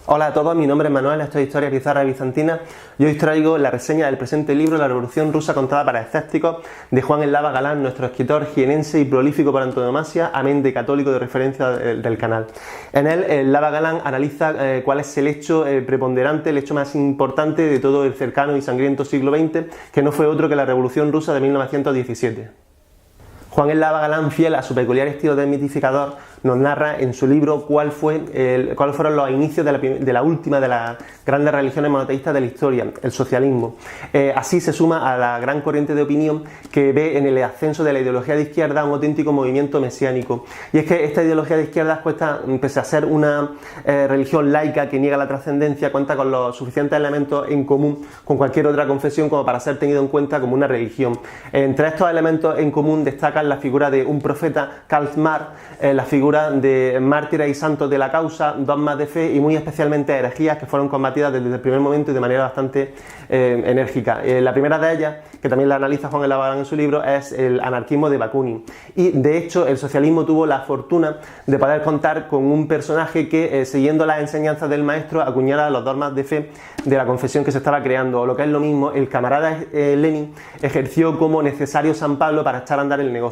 Hola a todos, mi nombre es Manuel, esto es Historia Bizarra Bizantina y hoy os traigo la reseña del presente libro La Revolución Rusa contada para escépticos de Juan Eslava Galán, nuestro escritor jienense y prolífico por antonomasia, amén de católico de referencia del canal. En él, Eslava Galán analiza cuál es el hecho preponderante, el hecho más importante de todo el cercano y sangriento siglo XX, que no fue otro que la Revolución Rusa de 1917. Juan Eslava Galán, fiel a su peculiar estilo de mitificador, nos narra en su libro cuáles fueron los inicios de la última de las grandes religiones monoteístas de la historia, el socialismo. Así se suma a la gran corriente de opinión que ve en el ascenso de la ideología de izquierda un auténtico movimiento mesiánico. Y es que esta ideología de izquierda, pese a ser una religión laica que niega la trascendencia, cuenta con los suficientes elementos en común con cualquier otra confesión como para ser tenido en cuenta como una religión. Entre estos elementos en común destacan la figura de un profeta, Karl Marx, la figura de mártires y santos de la causa, dogmas de fe y muy especialmente herejías que fueron combatidas desde el primer momento y de manera bastante enérgica. La primera de ellas, que también la analiza Juan Eslava Galán en su libro, es el anarquismo de Bakunin. Y de hecho el socialismo tuvo la fortuna de poder contar con un personaje que, siguiendo las enseñanzas del maestro, acuñara los dogmas de fe de la confesión que se estaba creando, o lo que es lo mismo, el camarada Lenin ejerció como necesario San Pablo para echar a andar el negocio.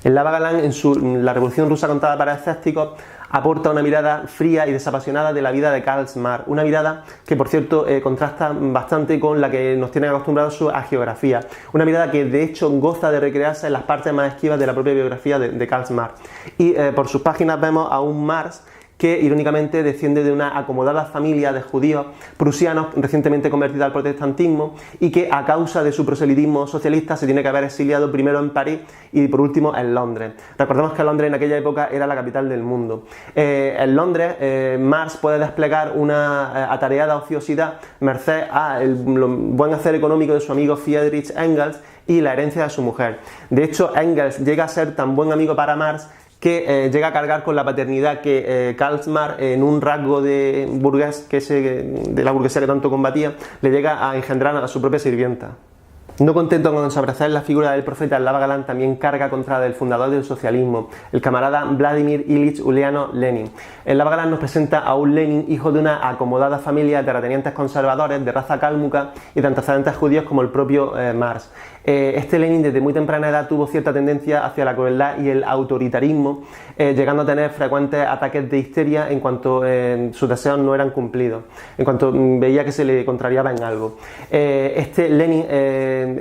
Eslava Galán, en La Revolución Rusa contada para escépticos, aporta una mirada fría y desapasionada de la vida de Karl Marx, una mirada que, por cierto, contrasta bastante con la que nos tienen acostumbrados su hagiografía, una mirada que de hecho goza de recrearse en las partes más esquivas de la propia biografía de Karl Marx. Y por sus páginas vemos a un Marx que irónicamente desciende de una acomodada familia de judíos prusianos recientemente convertidos al protestantismo y que a causa de su proselitismo socialista se tiene que haber exiliado primero en París y por último en Londres. Recordemos que Londres en aquella época era la capital del mundo. En Londres Marx puede desplegar una atareada ociosidad merced al buen hacer económico de su amigo Friedrich Engels y la herencia de su mujer. De hecho, Engels llega a ser tan buen amigo para Marx que llega a cargar con la paternidad que Karl Marx, en un rasgo de burgués de la burguesía que tanto combatía, le llega a engendrar a su propia sirvienta. No contento con abrazar la figura del profeta, Eslava Galán también carga contra la del fundador del socialismo, el camarada Vladimir Ilich Ulyanov Lenin. Eslava Galán nos presenta a un Lenin hijo de una acomodada familia de terratenientes conservadores de raza cálmuca y de antecedentes judíos como el propio Marx. Este Lenin desde muy temprana edad tuvo cierta tendencia hacia la crueldad y el autoritarismo, llegando a tener frecuentes ataques de histeria en cuanto sus deseos no eran cumplidos, en cuanto veía que se le contrariaba en algo. Este Lenin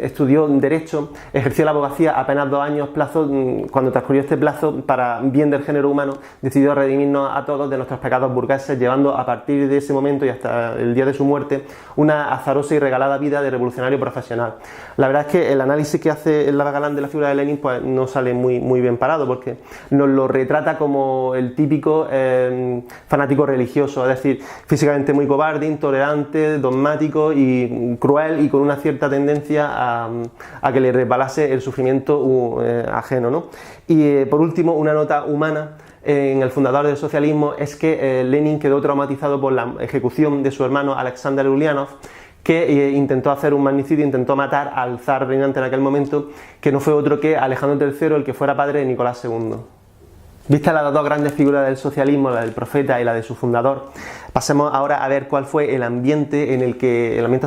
estudió Derecho, ejerció la abogacía apenas 2 años plazo. Cuando transcurrió este plazo, para bien del género humano, decidió redimirnos a todos de nuestros pecados burgueses, llevando a partir de ese momento y hasta el día de su muerte una azarosa y regalada vida de revolucionario profesional. La verdad es que el análisis que hace Eslava Galán de la figura de Lenin pues no sale muy bien parado, porque nos lo retrata como el típico fanático religioso, es decir, físicamente muy cobarde, intolerante, dogmático y cruel, y con una cierta tendencia a que le resbalase el sufrimiento ajeno, ¿no? Y por último, una nota humana en el fundador del socialismo es que Lenin quedó traumatizado por la ejecución de su hermano Alexander Ulyanov, que intentó hacer un magnicidio, intentó matar al zar reinante en aquel momento, que no fue otro que Alejandro III, el que fuera padre de Nicolás II. Vistas las dos grandes figuras del socialismo, la del profeta y la de su fundador, pasemos ahora a ver cuál fue el ambiente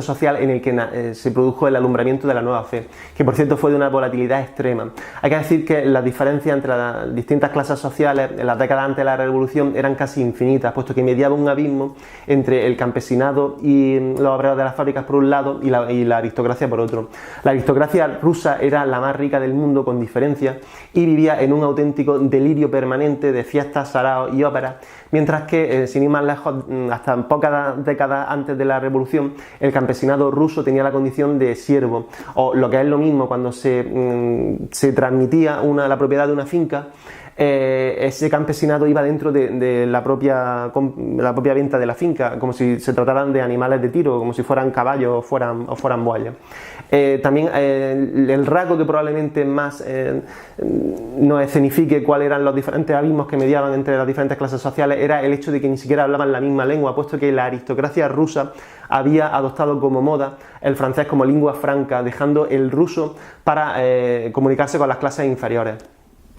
social en el que se produjo el alumbramiento de la nueva fe, que por cierto fue de una volatilidad extrema. Hay que decir que las diferencias entre las distintas clases sociales en las décadas antes de la Revolución eran casi infinitas, puesto que mediaba un abismo entre el campesinado y los obreros de las fábricas por un lado y la aristocracia por otro. La aristocracia rusa era la más rica del mundo con diferencia y vivía en un auténtico delirio permanente de fiestas, saraos y óperas, mientras que, sin ir más lejos, hasta pocas décadas antes de la Revolución, el campesinado ruso tenía la condición de siervo, o lo que es lo mismo, cuando se transmitía la propiedad de una finca, ese campesinado iba dentro de la propia venta de la finca, como si se trataran de animales de tiro, como si fueran caballos o fueran bueyes. También el rasgo que probablemente más nos escenifique cuáles eran los diferentes abismos que mediaban entre las diferentes clases sociales era el hecho de que ni siquiera hablaban la misma lengua, puesto que la aristocracia rusa había adoptado como moda el francés como lengua franca, dejando el ruso para comunicarse con las clases inferiores.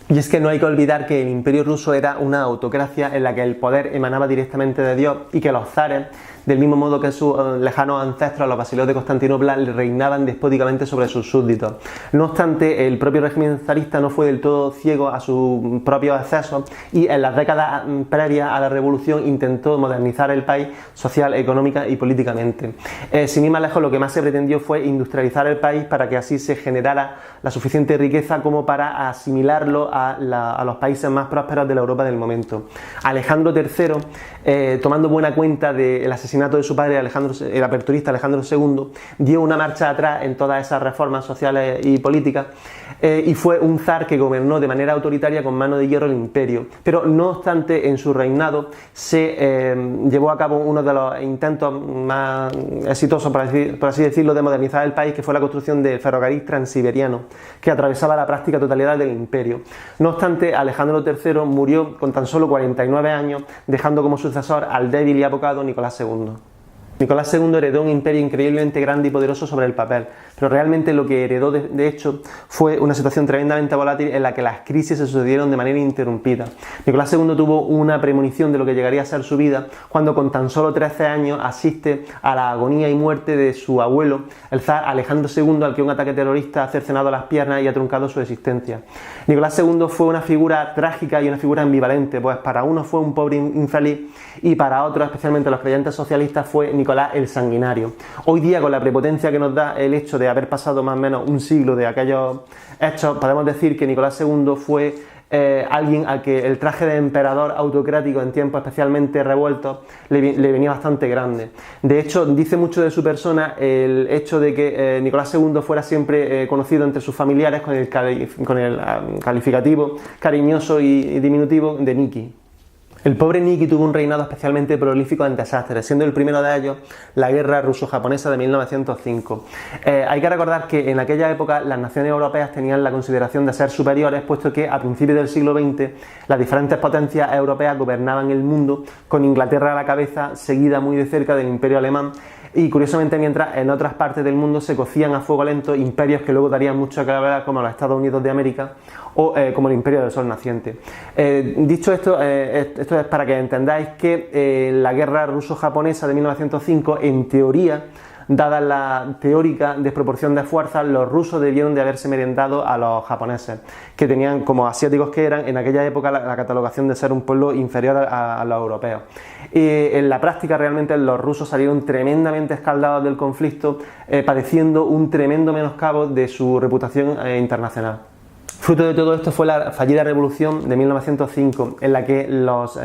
Y es que no hay que olvidar que el Imperio ruso era una autocracia en la que el poder emanaba directamente de Dios y que los zares, del mismo modo que sus lejanos ancestros, los basileos de Constantinopla, reinaban despóticamente sobre sus súbditos. No obstante, el propio régimen zarista no fue del todo ciego a sus propios excesos y en las décadas previas a la revolución intentó modernizar el país social, económica y políticamente. Sin ir más lejos, lo que más se pretendió fue industrializar el país para que así se generara la suficiente riqueza como para asimilarlo a los países más prósperos de la Europa del momento. Alejandro III, tomando buena cuenta del asesinato de su padre, el aperturista Alejandro II, dio una marcha atrás en todas esas reformas sociales y políticas y fue un zar que gobernó de manera autoritaria con mano de hierro el imperio. Pero no obstante, en su reinado se llevó a cabo uno de los intentos más exitosos, por así decirlo, de modernizar el país, que fue la construcción del ferrocarril transiberiano, que atravesaba la práctica totalidad del imperio. No obstante, Alejandro III murió con tan solo 49 años, dejando como sucesor al débil y apocado Nicolás II. Nicolás II heredó un imperio increíblemente grande y poderoso sobre el papel, pero realmente lo que heredó de hecho fue una situación tremendamente volátil en la que las crisis se sucedieron de manera interrumpida. Nicolás II tuvo una premonición de lo que llegaría a ser su vida cuando con tan solo 13 años asiste a la agonía y muerte de su abuelo, el zar Alejandro II, al que un ataque terrorista ha cercenado las piernas y ha truncado su existencia. Nicolás II fue una figura trágica y una figura ambivalente, pues para unos fue un pobre infeliz y para otros, especialmente los creyentes socialistas, fue Nicolás el Sanguinario. Hoy día, con la prepotencia que nos da el hecho de haber pasado más o menos un siglo de aquellos hechos, podemos decir que Nicolás II fue alguien al que el traje de emperador autocrático en tiempos especialmente revueltos le venía bastante grande. De hecho, dice mucho de su persona el hecho de que Nicolás II fuera siempre conocido entre sus familiares con el calificativo cariñoso y diminutivo de Niki. El pobre Niki tuvo un reinado especialmente prolífico en desastres, siendo el primero de ellos la guerra ruso-japonesa de 1905. Hay que recordar que en aquella época las naciones europeas tenían la consideración de ser superiores, puesto que a principios del siglo XX las diferentes potencias europeas gobernaban el mundo, con Inglaterra a la cabeza, seguida muy de cerca del Imperio alemán, y curiosamente, mientras en otras partes del mundo se cocían a fuego lento imperios que luego darían mucho que hablar, como los Estados Unidos de América o como el Imperio del Sol naciente. Dicho esto, esto es para que entendáis que la guerra ruso-japonesa de 1905, en teoría, dada la teórica desproporción de fuerzas, los rusos debieron de haberse merendado a los japoneses, que tenían, como asiáticos que eran, en aquella época la catalogación de ser un pueblo inferior a los europeos. Y en la práctica realmente los rusos salieron tremendamente escaldados del conflicto, padeciendo un tremendo menoscabo de su reputación internacional. Fruto de todo esto fue la fallida revolución de 1905, en la que los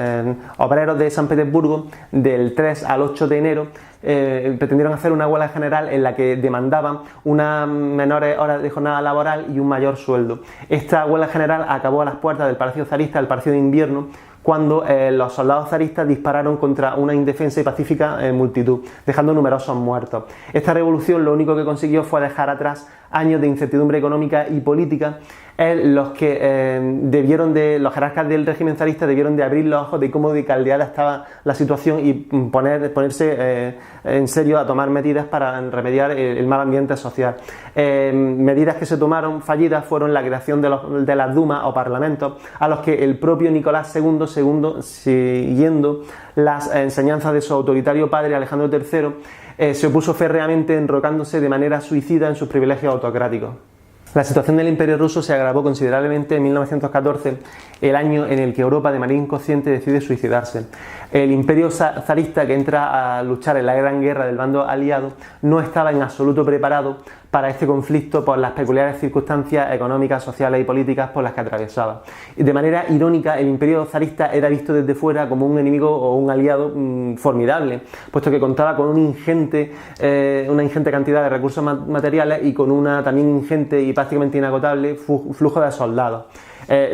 obreros de San Petersburgo, del 3 al 8 de enero, pretendieron hacer una huelga general en la que demandaban unas menores horas de jornada laboral y un mayor sueldo. Esta huelga general acabó a las puertas del Palacio Zarista, el Palacio de Invierno, cuando los soldados zaristas dispararon contra una indefensa y pacífica multitud, dejando numerosos muertos. Esta revolución lo único que consiguió fue dejar atrás años de incertidumbre económica y política, en los que los jerarcas del régimen zarista debieron de abrir los ojos de cómo de caldeada estaba la situación y ponerse en serio a tomar medidas para remediar el mal ambiente social. Medidas que se tomaron fallidas fueron la creación de las dumas o parlamentos, a los que el propio Nicolás II, siguiendo las enseñanzas de su autoritario padre Alejandro III, se opuso férreamente, enrocándose de manera suicida en sus privilegios autocráticos. La situación del Imperio ruso se agravó considerablemente en 1914, el año en el que Europa de manera inconsciente decide suicidarse. El Imperio zarista, que entra a luchar en la Gran Guerra del bando aliado, no estaba en absoluto preparado para este conflicto por las peculiares circunstancias económicas, sociales y políticas por las que atravesaba. De manera irónica, el Imperio zarista era visto desde fuera como un enemigo o un aliado formidable, puesto que contaba con una ingente cantidad de recursos materiales y con una también ingente y prácticamente inagotable flujo de soldados.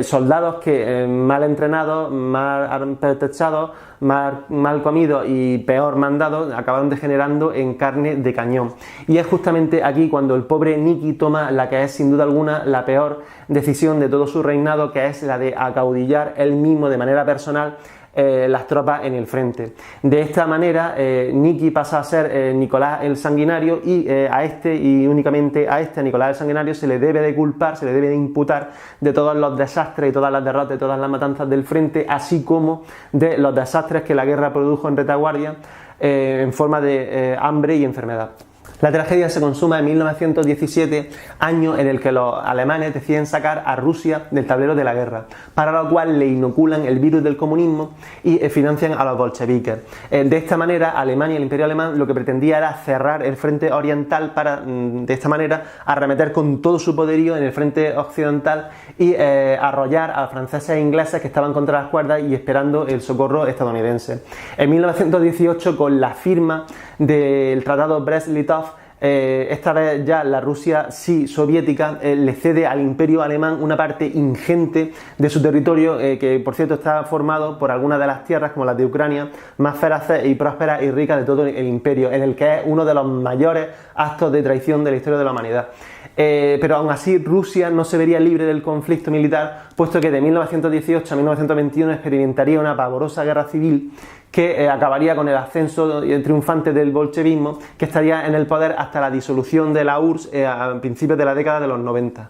Soldados que mal entrenados, mal pertrechados, mal comidos y peor mandados acabaron degenerando en carne de cañón. Y es justamente aquí cuando el pobre Niki toma la que es sin duda alguna la peor decisión de todo su reinado, que es la de acaudillar él mismo de manera personal las tropas en el frente. De esta manera, Niki pasa a ser Nicolás el Sanguinario, y a este, y únicamente a este, a Nicolás el Sanguinario, se le debe de culpar, se le debe de imputar de todos los desastres y todas las derrotas y todas las matanzas del frente, así como de los desastres que la guerra produjo en retaguardia en forma de hambre y enfermedad. La tragedia se consuma en 1917, año en el que los alemanes deciden sacar a Rusia del tablero de la guerra, para lo cual le inoculan el virus del comunismo y financian a los bolcheviques. De esta manera, Alemania, el Imperio Alemán, lo que pretendía era cerrar el frente oriental para, de esta manera, arremeter con todo su poderío en el frente occidental y arrollar a franceses e ingleses que estaban contra las cuerdas y esperando el socorro estadounidense. En 1918, con la firma del Tratado Brest-Litov, esta vez ya la Rusia sí soviética le cede al Imperio Alemán una parte ingente de su territorio, que por cierto está formado por algunas de las tierras, como las de Ucrania, más feroces y prósperas y ricas de todo el imperio, en el que es uno de los mayores actos de traición de la historia de la humanidad. Pero aún así Rusia no se vería libre del conflicto militar, puesto que de 1918 a 1921 experimentaría una pavorosa guerra civil que acabaría con el ascenso triunfante del bolchevismo, que estaría en el poder hasta la disolución de la URSS a principios de la década de los 90.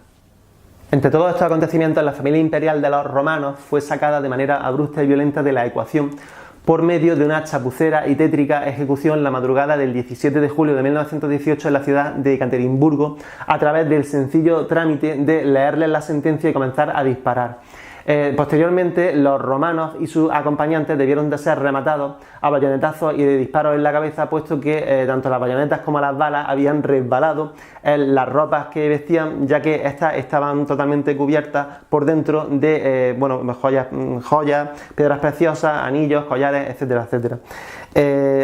Entre todos estos acontecimientos, la familia imperial de los romanos fue sacada de manera abrupta y violenta de la ecuación por medio de una chapucera y tétrica ejecución la madrugada del 17 de julio de 1918 en la ciudad de Ekaterimburgo, a través del sencillo trámite de leerles la sentencia y comenzar a disparar. Posteriormente, los romanos y sus acompañantes debieron de ser rematados a bayonetazos y de disparos en la cabeza, puesto que tanto las bayonetas como las balas habían resbalado en las ropas que vestían, ya que estas estaban totalmente cubiertas por dentro de joyas, piedras preciosas, anillos, collares, etcétera, etcétera.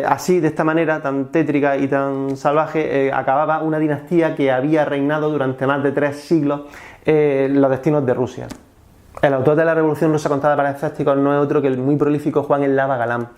Así, de esta manera tan tétrica y tan salvaje, acababa una dinastía que había reinado durante más de 3 siglos los destinos de Rusia. El autor de la Revolución Rusa contada para escépticos no es otro que el muy prolífico Juan el Lava Galán,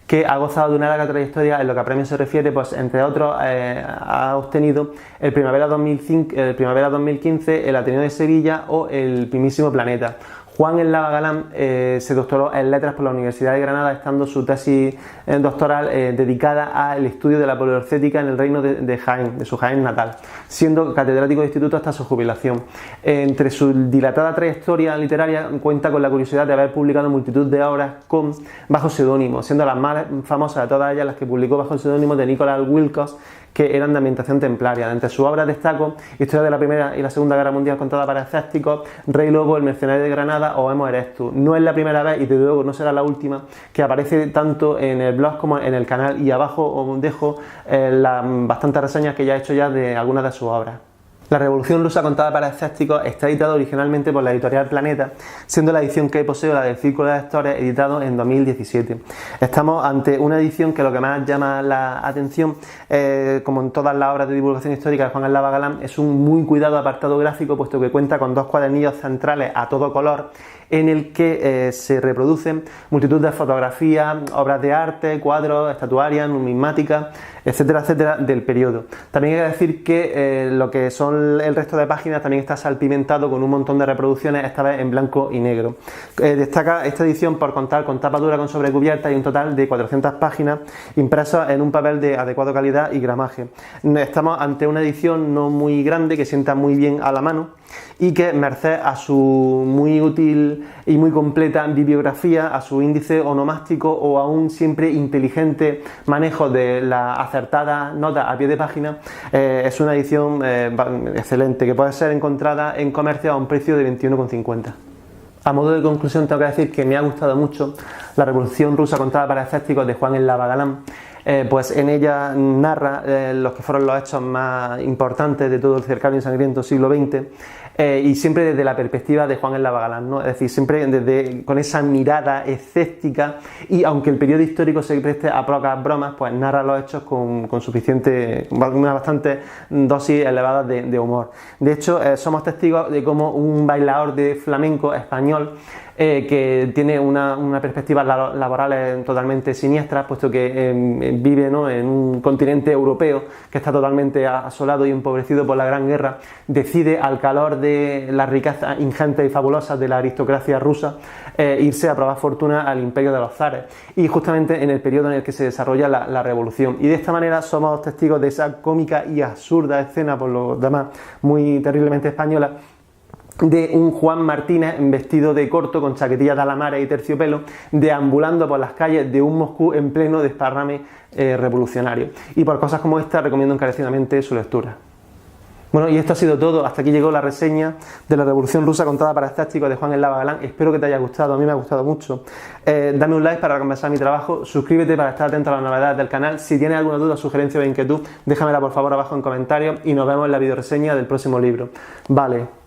que ha gozado de una larga trayectoria en lo que a premios se refiere, pues entre otros ha obtenido el Primavera 2015, el Ateneo de Sevilla o el Primísimo Planeta. Juan el Lava Galán se doctoró en Letras por la Universidad de Granada, estando su tesis doctoral dedicada al estudio de la poliorcética en el reino de Jaén, de su Jaén natal, siendo catedrático de instituto hasta su jubilación. Entre su dilatada trayectoria literaria cuenta con la curiosidad de haber publicado multitud de obras bajo seudónimo, siendo las más famosas de todas ellas las que publicó bajo el seudónimo de Nicholas Wilcox, que eran de ambientación templaria. Entre sus obras destaco Historia de la Primera y la Segunda Guerra Mundial contada para escépticos, Rey Lobo, El Mercenario de Granada o Homo Erectus. No es la primera vez, y desde luego no será la última, que aparece tanto en el blog como en el canal, y abajo os dejo las bastantes reseñas que ya he hecho ya de algunas de sus obras. La Revolución Rusa contada para escépticos está editada originalmente por la editorial Planeta, siendo la edición que poseo la del Círculo de Lectores, editado en 2017. Estamos ante una edición que lo que más llama la atención, como en todas las obras de divulgación histórica de Juan el Lava Galán, es un muy cuidado apartado gráfico, puesto que cuenta con 2 cuadernillos centrales a todo color, en el que se reproducen multitud de fotografías, obras de arte, cuadros, estatuarias, numismáticas, etcétera, etcétera, del periodo. También hay que decir que lo que son el resto de páginas también está salpimentado con un montón de reproducciones, esta vez en blanco y negro. Destaca esta edición por contar con tapa dura con sobrecubierta y un total de 400 páginas impresas en un papel de adecuada calidad y gramaje. Estamos ante una edición no muy grande, que sienta muy bien a la mano, y que, merced a su muy útil y muy completa bibliografía, a su índice onomástico o a un siempre inteligente manejo de la acertada nota a pie de página, es una edición excelente, que puede ser encontrada en comercio a un precio de 21,50. A modo de conclusión, tengo que decir que me ha gustado mucho La Revolución Rusa contada para escépticos de Juan el Lava Galán. Pues en ella narra los que fueron los hechos más importantes de todo el cercano y sangriento siglo XX, y siempre desde la perspectiva de Juan el Lava Galán, ¿no? Es decir, siempre con esa mirada escéptica, y aunque el periodo histórico se preste a pocas bromas, pues narra los hechos con una bastante dosis elevada de humor. De hecho, somos testigos de cómo un bailador de flamenco español que tiene una perspectiva laboral totalmente siniestra, puesto que vive, ¿no?, en un continente europeo que está totalmente asolado y empobrecido por la Gran Guerra. Decide, al calor de las riquezas ingentes y fabulosas de la aristocracia rusa, irse a probar fortuna al imperio de los zares, y justamente en el periodo en el que se desarrolla la revolución. Y de esta manera somos testigos de esa cómica y absurda escena, por lo demás muy terriblemente española, de un Juan Martínez vestido de corto, con chaquetilla de alamares y terciopelo, deambulando por las calles de un Moscú en pleno desparrame revolucionario. Y por cosas como esta recomiendo encarecidamente su lectura. Bueno, y esto ha sido todo. Hasta aquí llegó la reseña de la Revolución Rusa contada para escépticos de Juan el Lava Galán. Espero que te haya gustado, a mí me ha gustado mucho. Dame un like para recompensar mi trabajo, suscríbete para estar atento a las novedades del canal. Si tienes alguna duda, sugerencia o inquietud, déjamela por favor abajo en comentarios y nos vemos en la videoreseña del próximo libro. Vale.